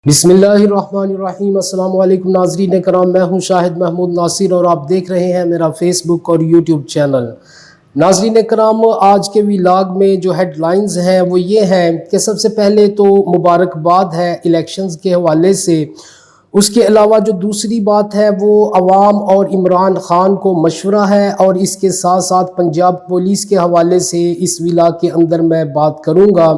बिस्मिल्लाहिर्रहमानिर्रहीम। अस्सलाम वालेकुम नाज़रीन करام, मैं हूं शाहिद महमूद नासिर और आप देख रहे हैं मेरा फेसबुक और यूट्यूब चैनल। नाज़रीन करام, आज के व्लॉग में जो हेडलाइंस हैं वो ये हैं कि सबसे पहले तो मुबारकबाद है इलेक्शंस के हवाले से। उसके अलावा जो दूसरी बात है वो अवाम और इमरान ख़ान को मशवरा है, और इसके साथ साथ पंजाब पुलिस के हवाले से इस व्लॉग के अंदर मैं बात करूँगा।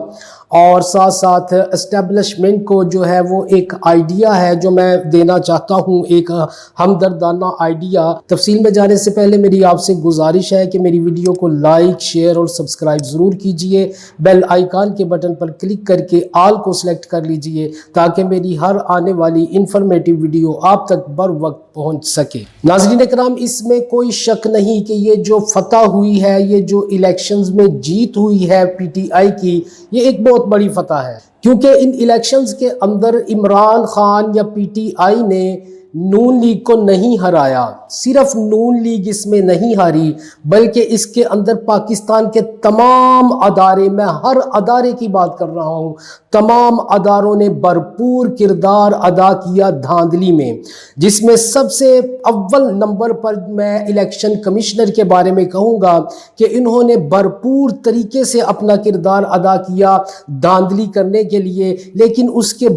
और साथ साथ एस्टेब्लिशमेंट को जो है वो एक आइडिया है जो मैं देना चाहता हूँ, एक हमदर्दाना आइडिया। तफसील में जाने से पहले मेरी आपसे गुजारिश है कि मेरी वीडियो को लाइक, शेयर और सब्सक्राइब ज़रूर कीजिए। बेल आइकन के बटन पर क्लिक करके आल को सिलेक्ट कर लीजिए ताकि मेरी हर आने वाली इंफॉर्मेटिव वीडियो आप तक बर वक्त पहुँच सके। नाज़रीन कराम, इसमें कोई शक नहीं कि ये जो फतह हुई है, ये जो इलेक्शंस में जीत हुई है पीटीआई की, ये एक बहुत बड़ी फतह है। क्योंकि इन इलेक्शंस के अंदर इमरान खान या पीटीआई ने नून लीग को नहीं हराया। सिर्फ नून लीग इसमें नहीं हारी, बल्कि इसके अंदर पाकिस्तान के तमाम अदारे, मैं हर अदारे की बात कर रहा हूँ, तमाम अदारों ने भरपूर किरदार अदा किया धांधली में। जिसमें सबसे अव्वल नंबर पर मैं इलेक्शन कमिश्नर के बारे में कहूँगा कि इन्होंने भरपूर तरीके से अपना किरदार अदा किया धांधली करने के लिए। लेकिन उसके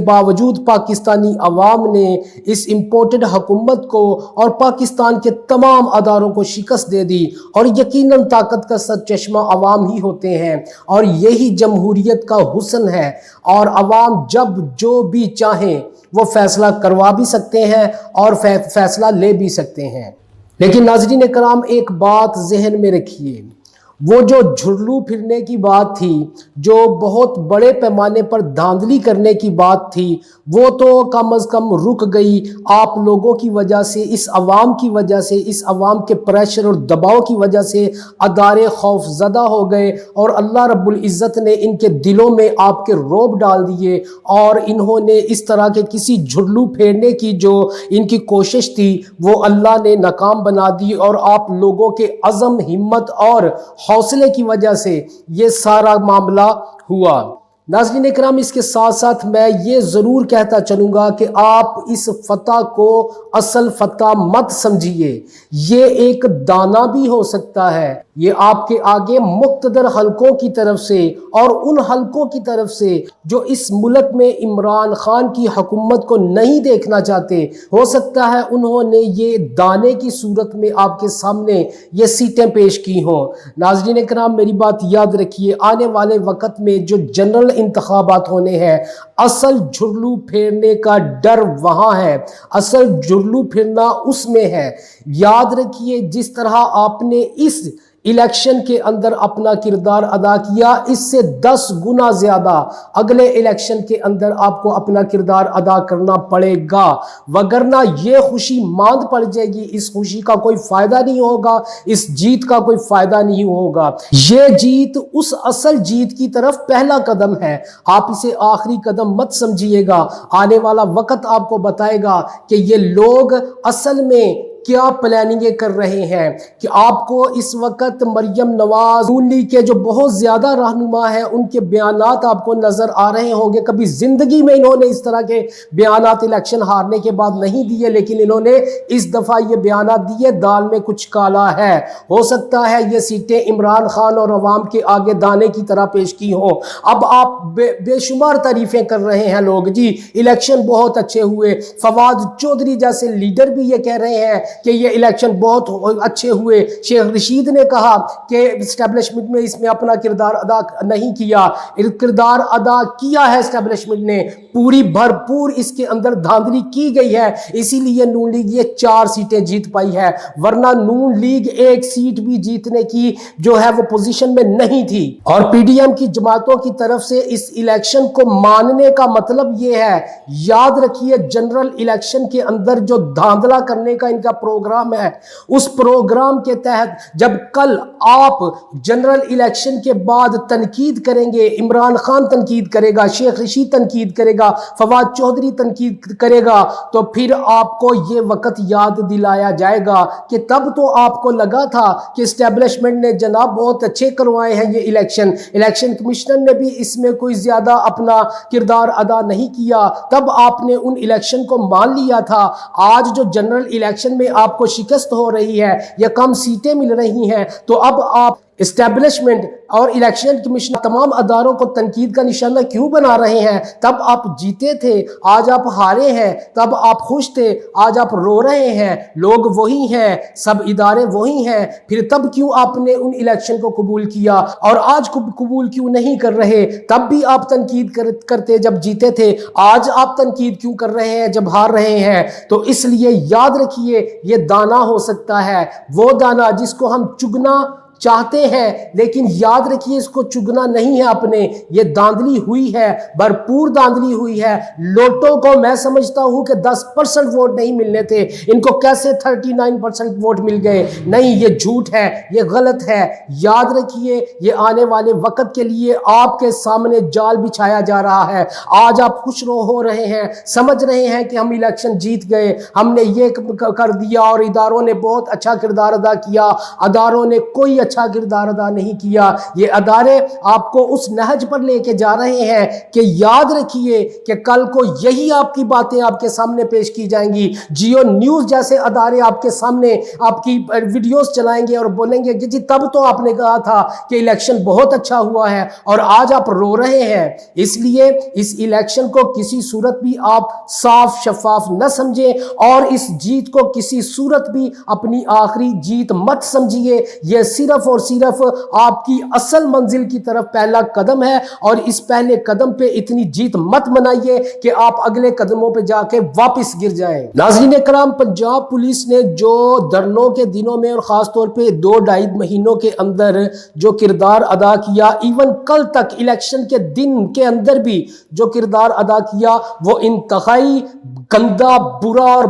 बावजूद पाकिस्तानी अवाम ने इस इम्पोर्टेड हुकूमत को और पाकिस्तान के तमाम अदारों को शिकस्त दे दी। और यकीनन ताकत का सरचश्मा अवाम ही होते हैं, और यही जमहूरियत का हुस्न है। और अवाम जब जो भी चाहें वो फैसला करवा भी सकते हैं और फैसला ले भी सकते हैं। लेकिन नाज़रीन कराम, एक बात जहन में रखिए, वो जो झुर्लू फिरने की बात थी, जो बहुत बड़े पैमाने पर धांधली करने की बात थी, वो तो कम अज़ कम रुक गई आप लोगों की वजह से, इस अवाम की वजह से, इस अवाम के प्रेशर और दबाव की वजह से अदारे खौफज़दा हो गए और अल्लाह रब्बुल इज़्ज़त ने इनके दिलों में आपके रोब डाल दिए। और इन्होंने इस तरह के किसी झुर्लू फेरने की जो इनकी कोशिश थी वो अल्लाह ने नाकाम बना दी, और आप लोगों के अज़म, हिम्मत और हौसले की वजह से ये सारा मामला हुआ। नाज़रीन इकराम, इसके साथ साथ मैं ये ज़रूर कहता चलूँगा कि आप इस फतह को असल फतह मत समझिए। ये एक दाना भी हो सकता है, ये आपके आगे मुक़्तदर हलकों की तरफ से और उन हलकों की तरफ से जो इस मुल्क में इमरान खान की हुकूमत को नहीं देखना चाहते, हो सकता है उन्होंने ये दाने की सूरत में आपके सामने ये सीटें पेश की हों। नाज़रीन इकराम, मेरी बात याद रखिए, आने वाले वक़्त में जो जनरल इंतखाबात होने हैं, असल झुर्लू फेरने का डर वहाँ है, असल झुर्लू फिरना उसमें है। याद रखिए, जिस तरह आपने इस इलेक्शन के अंदर अपना किरदार अदा किया, इससे 10 गुना ज़्यादा अगले इलेक्शन के अंदर आपको अपना किरदार अदा करना पड़ेगा, वगरना ये खुशी मांद पड़ जाएगी। इस खुशी का कोई फ़ायदा नहीं होगा, इस जीत का कोई फ़ायदा नहीं होगा। ये जीत उस असल जीत की तरफ पहला कदम है, आप इसे आखिरी कदम मत समझिएगा। आने वाला वक्त आपको बताएगा कि ये लोग असल में क्या प्लानिंगें कर रहे हैं। कि आपको इस वक्त मरियम नवाज, नून लीग के जो बहुत ज़्यादा रहनुमा हैं, उनके बयानात आपको नज़र आ रहे होंगे। कभी ज़िंदगी में इन्होंने इस तरह के बयानात इलेक्शन हारने के बाद नहीं दिए, लेकिन इन्होंने इस दफ़ा ये बयानात दिए, दाल में कुछ काला है। हो सकता है ये सीटें इमरान खान और अवाम के आगे दाने की तरह पेश की हों। अब आप बेशुमार तारीफ़ें कर रहे हैं लोग, जी इलेक्शन बहुत अच्छे हुए। फवाद चौधरी जैसे लीडर भी ये कह रहे हैं कि ये इलेक्शन बहुत अच्छे हुए। शेख रशीद ने कहा कि एस्टेब्लिशमेंट में इसमें अपना किरदार अदा नहीं किया, किरदार अदा किया है एस्टेब्लिशमेंट ने, पूरी भरपूर इसके अंदर धांधली की गई है, इसीलिए नून लीग ये 4 सीटें जीत पाई है। वरना नून लीग 1 सीट भी जीतने की जो है वो पोजीशन में नहीं थी। और पीडीएम की जमातों की तरफ से इस इलेक्शन को मानने का मतलब ये है, याद रखिए, जनरल इलेक्शन के अंदर जो धांधला करने का इनका پروگرام ہے، اس پروگرام کے تحت جب کل آپ جنرل الیکشن کے بعد تنقید کریں گے، عمران خان تنقید کرے گا، شیخ رشید تنقید کرے گا، فواد چودھری تنقید کرے گا، تو پھر آپ کو یہ وقت یاد دلایا جائے گا کہ تب تو آپ کو لگا تھا کہ اسٹیبلشمنٹ نے جناب بہت اچھے کروائے ہیں یہ الیکشن کمیشنر نے بھی اس میں کوئی زیادہ اپنا کردار ادا نہیں کیا، تب آپ نے ان الیکشن کو مان لیا تھا۔ آج جو جنرل الیکشن میں آپ کو شکست ہو رہی ہے یا کم سیٹیں مل رہی ہیں، تو اب آپ اسٹیبلشمنٹ اور الیکشن کمیشن تمام اداروں کو تنقید کا نشانہ کیوں بنا رہے ہیں؟ تب آپ جیتے تھے، آج آپ ہارے ہیں، تب آپ خوش تھے، آج آپ رو رہے ہیں، لوگ وہی ہیں، سب ادارے وہی ہیں، پھر تب کیوں آپ نے ان الیکشن کو قبول کیا اور آج قبول کیوں نہیں کر رہے؟ تب بھی آپ تنقید کرتے جب جیتے تھے، آج آپ تنقید کیوں کر رہے ہیں جب ہار رہے ہیں؟ تو اس لیے یاد رکھیے، یہ دانا ہو سکتا ہے، وہ دانا جس کو ہم چگنا چاہتے ہیں، لیکن یاد رکھیے اس کو چگنا نہیں ہے اپنے، یہ داندلی ہوئی ہے، بھرپور داندلی ہوئی ہے۔ لوٹوں کو میں سمجھتا ہوں کہ 10% ووٹ نہیں ملنے تھے، ان کو کیسے 39% ووٹ مل گئے؟ نہیں، یہ جھوٹ ہے، یہ غلط ہے۔ یاد رکھیے، یہ آنے والے وقت کے لیے آپ کے سامنے جال بچھایا جا رہا ہے۔ آج آپ خوش ہو رہے ہیں، سمجھ رہے ہیں کہ ہم الیکشن جیت گئے، ہم نے یہ کر دیا اور اداروں نے بہت اچھا کردار ادا کیا۔ اداروں نے کوئی اچھا کردار ادا نہیں کیا، یہ ادارے آپ کو اس نہج پر لے کے جا رہے ہیں کہ یاد رکھیے کہ کل کو یہی آپ کی باتیں آپ کے سامنے پیش کی جائیں گی۔ جیو نیوز جیسے ادارے آپ کے سامنے آپ کی ویڈیوز چلائیں گے اور بولیں گے کہ جی تب تو آپ نے کہا تھا کہ الیکشن بہت اچھا ہوا ہے اور آج آپ رو رہے ہیں۔ اس لیے اس الیکشن کو کسی صورت بھی آپ صاف شفاف نہ سمجھیں اور اس جیت کو کسی صورت بھی اپنی آخری جیت مت سمجھیے۔ یہ صرف اور صرف آپ کی اصل منزل کی طرف پہلا قدم ہے، اور اس پہلے قدم پہ اتنی جیت مت منائیے کہ آپ اگلے قدموں پہ جا کے واپس گر جائیں۔ ناظرین کرام، پنجاب پولیس نے جو دھرنوں کے دنوں میں اور خاص طور پہ 2-2.5 مہینوں کے اندر جو کردار ادا کیا، ایون کل تک الیکشن کے دن کے اندر بھی جو کردار ادا کیا، وہ انتہائی گندا، برا اور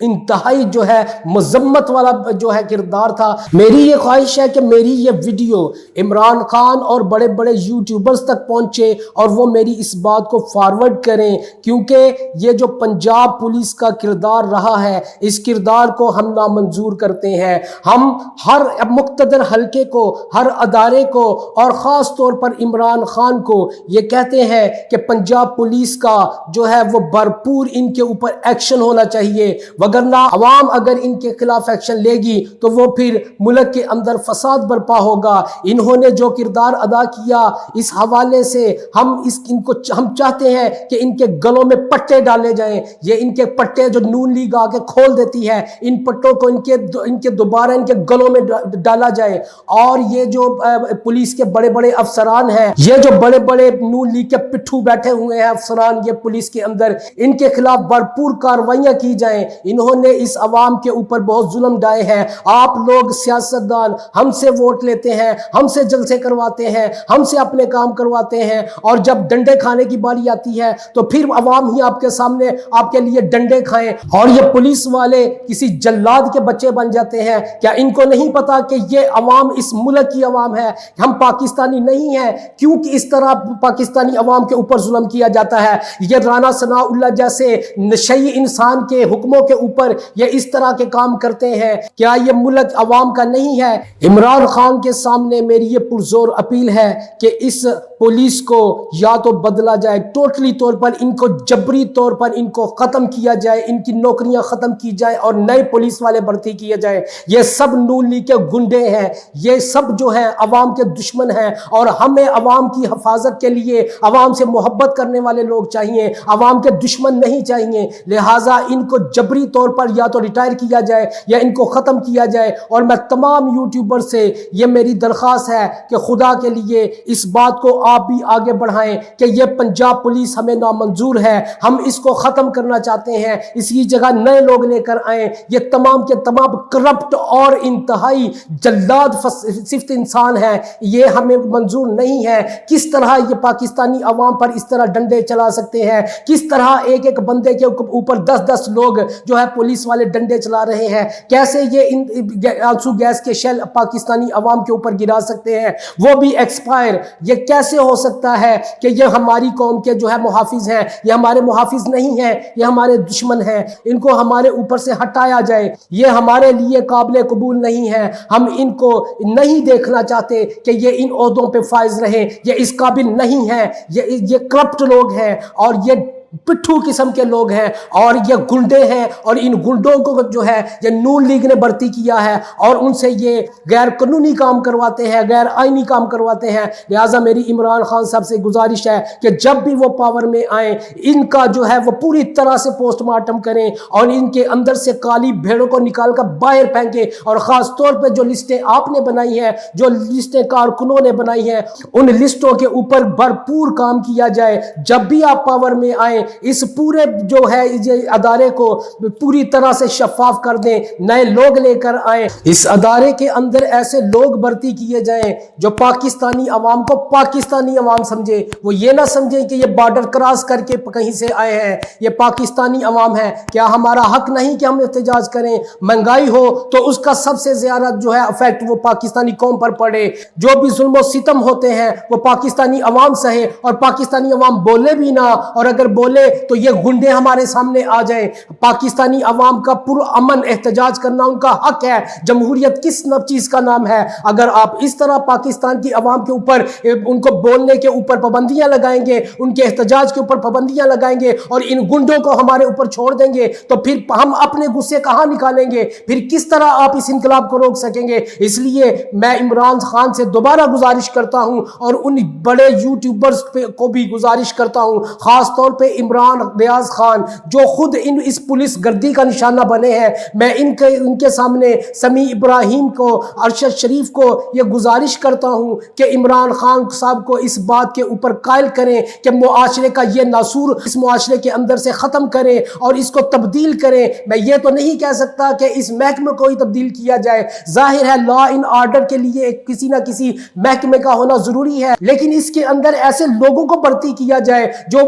انتہائی جو ہے مذمت والا جو ہے کردار تھا۔ میری یہ خواہش ہے کہ میری یہ ویڈیو عمران خان اور بڑے بڑے یوٹیوبرز تک پہنچے اور وہ میری اس بات کو فارورڈ کریں، کیونکہ یہ جو پنجاب پولیس کا کردار رہا ہے، اس کردار کو ہم نامنظور کرتے ہیں۔ ہم ہر مقتدر حلقے کو، ہر ادارے کو اور خاص طور پر عمران خان کو یہ کہتے ہیں کہ پنجاب پولیس کا جو ہے وہ بھرپور ان کے اوپر ایکشن ہونا چاہیے، وگرنہ عوام اگر ان کے خلاف ایکشن لے گی تو وہ پھر ملک کے اندر فساد برپا ہوگا۔ انہوں نے جو کردار ادا کیا، اس حوالے سے ہم چاہتے ہیں کہ ان کے گلوں میں پٹے ڈالے جائیں۔ یہ ان کے پٹے جو نون لیگ آ کے کھول دیتی ہے، ان پٹوں کو ان کے دوبارہ ان کے گلوں میں ڈالا جائے، اور یہ جو پولیس کے بڑے بڑے افسران ہیں، یہ جو بڑے بڑے نون لیگ کے پٹھو بیٹھے ہوئے ہیں افسران یہ پولیس کے اندر، ان کے خلاف بھرپور کارروائیاں کی جائیں۔ انہوں نے اس عوام کے اوپر بہت ظلم ڈھائے ہیں۔ آپ لوگ سیاستدان ہم سے ووٹ لیتے ہیں، ہم سے جلسے کرواتے ہیں، ہم سے اپنے کام کرواتے ہیں، اور جب ڈنڈے کھانے کی باری آتی ہے تو پھر عوام ہی آپ کے سامنے آپ کے لیے ڈنڈے کھائیں، اور یہ پولیس والے کسی جلاد کے بچے بن جاتے ہیں۔ کیا ان کو نہیں پتا کہ یہ عوام اس ملک کی عوام ہے، ہم پاکستانی نہیں ہیں؟ کیونکہ اس طرح پاکستانی عوام کے اوپر ظلم کیا جاتا ہے؟ یہ رانا ثناء اللہ جیسے نشئی انسان کے حکموں کے اوپر یہ اس طرح کے کام کرتے ہیں؟ کیا یہ ملک عوام کا نہیں ہے؟ عمران خان کے سامنے میری یہ پرزور اپیل ہے کہ اس پولیس کو یا تو بدلا جائے، ٹوٹلی طور پر ان کو جبری طور پر ان کو ختم کیا جائے، ان کی نوکریاں ختم کی جائے اور نئے پولیس والے بھرتی کیے جائے۔ یہ سب نون لیگ کے گنڈے ہیں، یہ سب جو ہیں عوام کے دشمن ہیں، اور ہمیں عوام کی حفاظت کے لیے عوام سے محبت کرنے والے لوگ چاہیے، عوام کے دشمن نہیں چاہیے۔ لہٰذا ان کو جبری طور پر یا تو ریٹائر کیا جائے یا ان کو ختم کیا جائے۔ اور میں تمام یوٹیوبر سے یہ میری درخواست ہے کہ خدا کے لیے اس بات کو آپ بھی آگے بڑھائیں کہ یہ پنجاب پولیس ہمیں نامنظور ہے، ہم اس کو ختم کرنا چاہتے ہیں، اس کی جگہ نئے لوگ لے کر آئیں۔ یہ تمام کے تمام کرپٹ اور انتہائی جلاد صفت انسان ہیں، یہ ہمیں منظور نہیں ہے۔ کس طرح یہ پاکستانی عوام پر اس طرح ڈنڈے چلا سکتے ہیں؟ کس طرح ایک ایک بندے کے اوپر 10-10 لوگ جو ہے पुलिस वाले डंडे चला रहे हैं, कैसे ये आंसू गैस के शेल पाकिस्तानी अवाम के ऊपर गिरा सकते हैं, वो भी एक्सपायर। ये कैसे हो सकता है कि ये हमारी कौम के जो है मुहाफिज हैं? ये हमारे मुहाफिज नहीं हैं, ये हमारे दुश्मन हैं। इनको हमारे ऊपर से हटाया जाए, ये हमारे लिए काबिल कबूल नहीं है। हम इनको नहीं देखना चाहते कि ये इन ओहदों पे फाइज रहे, ये इस काबिल नहीं है। ये करप्ट लोग हैं और ये पिट्ठू किस्म के लोग हैं और ये गुंडे हैं, और इन गुंडों को जो है ये नून लीग ने भर्ती किया है और उनसे ये गैर कानूनी काम करवाते हैं, गैर आईनी काम करवाते हैं। लिहाजा मेरी इमरान खान साहब से गुजारिश है कि जब भी वो पावर में आए, इनका जो है वो पूरी तरह से पोस्टमार्टम करें और इनके अंदर से काली भेड़ों को निकाल कर बाहर फेंकें। और ख़ास तौर पर जो लिस्टें आपने बनाई हैं, जो लिस्टें कारकुनों ने बनाई हैं, उन लिस्टों के ऊपर भरपूर काम किया जाए। जब भी आप पावर में आए, इस पूरे जो है ये अदारे को पूरी तरह से शफाफ कर दें, नए लोग लेकर आए, इस अदारे के अंदर ऐसे लोग भर्ती किए जाएं जो पाकिस्तानी अवाम को पाकिस्तानी अवाम समझे। वो ये ना समझे कि ये बॉर्डर क्रॉस करके कहीं से आए हैं, ये पाकिस्तानी अवाम है। क्या हमारा हक नहीं कि हम एहतजाज करें? महंगाई हो तो उसका सबसे ज्यादा जो है इफेक्ट वो पाकिस्तानी कौम पर पड़े। जो भी जुल्म सितम होते हैं वो पाकिस्तानी अवाम सहे, और पाकिस्तानी अवाम बोले भी ना, और अगर बोले तो ये गुंडे हमारे सामने आ जाए। पाकिस्तानी अवाम का पुरअमन एहतजाज करना उनका हक है। जमहूरियत किस चीज का नाम है? अगर आप इस तरह पाकिस्तान की अवाम के ऊपर, उनको बोलने के ऊपर पाबंदियां लगाएंगे, उनके एहतजाज के ऊपर पाबंदियां लगाएंगे और इन गुंडों को हमारे ऊपर छोड़ देंगे, तो फिर हम अपने गुस्से कहां निकालेंगे? फिर किस तरह आप इस इंकलाब को रोक सकेंगे? इसलिए मैं इमरान खान से दोबारा गुजारिश करता हूं और उन बड़े यूट्यूबर्स को भी गुजारिश करता हूं, खास तौर पे इमरान रियाज खान जो खुद इस पुलिस गर्दी का निशाना बने हैं। मैं इनके सामने समी इब्राहिम को, अरशद शरीफ को ये गुजारिश करता हूं कि इमरान खान साहब को इस बात के ऊपर कायल करें कि मुआशरे का ये नासूर इस मुआशरे के अंदर से ख़त्म करें और इसको तब्दील करें। मैं ये तो नहीं कह सकता कि इस महकमे को ही तब्दील किया जाए। जाहिर है लॉ इन ऑर्डर के लिए किसी ना किसी महकमे का होना ज़रूरी है, लेकिन इसके अंदर ऐसे लोगों को भर्ती किया जाए जो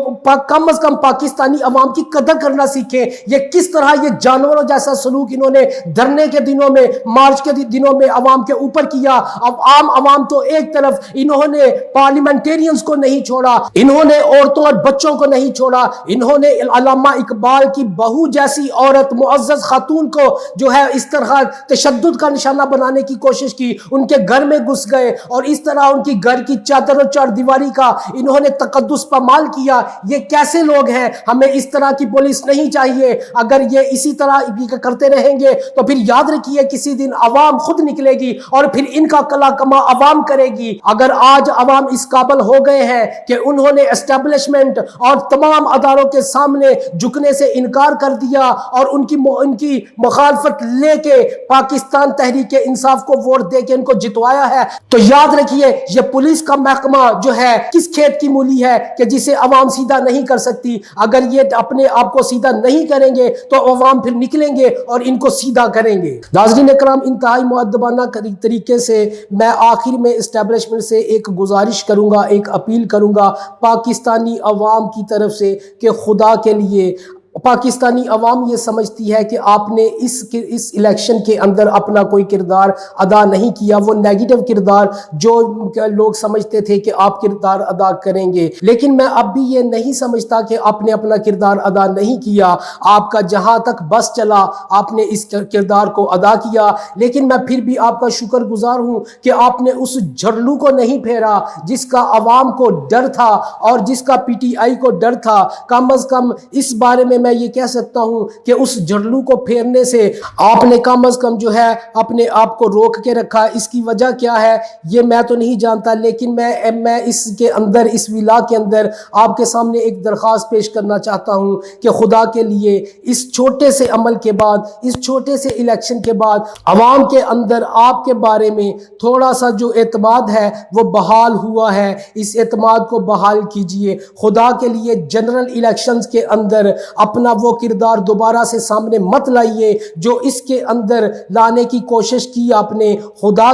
कम अज कम पाकिस्तानी अवाम की कदर करना सीखे। ये किस तरह ये जानवरों जैसा सलूक इन्होंने धरने के दिनों में, मार्च के दिनों में अवाम के ऊपर किया। अब आम अवाम तो एक तरफ, इन्होंने पार्लियामेंटेरियंस को नहीं छोड़ा, इन्होंने औरतों और बच्चों को नहीं छोड़ा, इन्होंने अल्लामा इकबाल की बहू जैसी औरत मुअज़्ज़ज़ खातून को जो है इस तरह तशद्दुद का निशाना बनाने की कोशिश की, उनके घर में घुस गए और इस तरह उनकी घर की चादर और चारदीवारी का इन्होंने तकद्दुस पामाल किया। ये कैसे लोग हैं? हमें इस तरह की पुलिस नहीं चाहिए। अगर ये इसी तरह करते रहेंगे तो फिर याद रखिए किसी दिन अवाम खुद निकलेगी और फिर इनका कला कमा अवाम करेगी। अगर आज अवाम इस काबिल हो गए हैं कि उन्होंने एस्टेब्लिशमेंट और तमाम अदारों के सामने झुकने से इनकार कर दिया और उनकी मुखालफत लेके पाकिस्तान तहरीक इंसाफ को वोट दे के इनको जितवाया है, तो याद रखिए ये पुलिस का महकमा जो है किस खेत की मूली है कि जिसे अवाम सीधा नहीं कर सकती। अगर ये अपने आप को सीधा नहीं करेंगे तो अवाम फिर निकलेंगे और इनको सीधा करेंगे। नाज़रीन इकराम, इंतहाई मुअद्दबाना तरीके से मैं आखिर में एस्टेब्लिशमेंट से एक गुजारिश करूंगा, एक अपील करूंगा पाकिस्तानी अवाम की तरफ से कि खुदा के लिए पाकिस्तानी अवाम ये समझती है कि आपने इस इलेक्शन के अंदर अपना कोई किरदार अदा नहीं किया। वो नेगेटिव किरदार जो लोग समझते थे कि आप किरदार अदा करेंगे, लेकिन मैं अब भी ये नहीं समझता कि आपने अपना किरदार अदा नहीं किया। आपका जहां तक बस चला आपने इस किरदार को अदा किया, लेकिन मैं फिर भी आपका शुक्रगुजार हूं कि आपने उस झरलू को नहीं फेरा जिसका अवाम को डर था और जिसका PTI को डर था। कम अज कम इस बारे में मैं ये कह सकता हूं कि उस झरलू को फेरने से आपने कम अज कम जो है अपने आप को रोक के रखा। इसकी वजह क्या है ये मैं तो नहीं जानता, लेकिन मैं इसके अंदर, इस विला के अंदर आपके सामने एक दरख्वास्त पेश करना चाहता हूं कि खुदा के लिए इस छोटे से अमल के बाद, इस छोटे से इलेक्शन के बाद अवाम के अंदर आपके बारे में थोड़ा सा जो एतमाद है वो बहाल हुआ है, इस एतमाद को बहाल कीजिए। खुदा के लिए जनरल इलेक्शंस के अंदर अपने اپنا وہ کردار دوبارہ سے سامنے مت لائیے جو اس کے اندر لانے کی کوشش کی آپ نے۔ خدا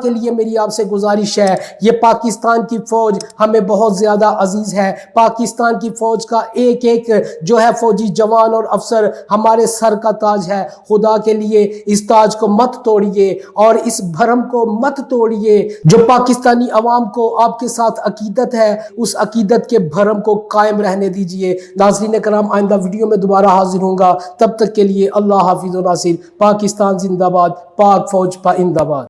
کے لیے میری آپ سے گزارش ہے، یہ پاکستان کی فوج ہمیں بہت زیادہ عزیز ہے، پاکستان کی فوج کا ایک ایک جو ہے فوجی جوان اور افسر ہمارے سر کا تاج ہے۔ خدا کے لیے اس تاج کو مت توڑیے اور اس بھرم کو مت توڑیے جو پاکستانی عوام کو آپ کے ساتھ عقیدت ہے، اس عقیدت کے بھرم کو قائم رہنے دیجئے۔ ناظرین کرام، آئندہ ویڈیو میں دوبارہ حاضر ہوں گا، تب تک کے لیے اللہ حافظ و ناصر۔ پاکستان زندہ باد، پاک فوج پائندہ باد۔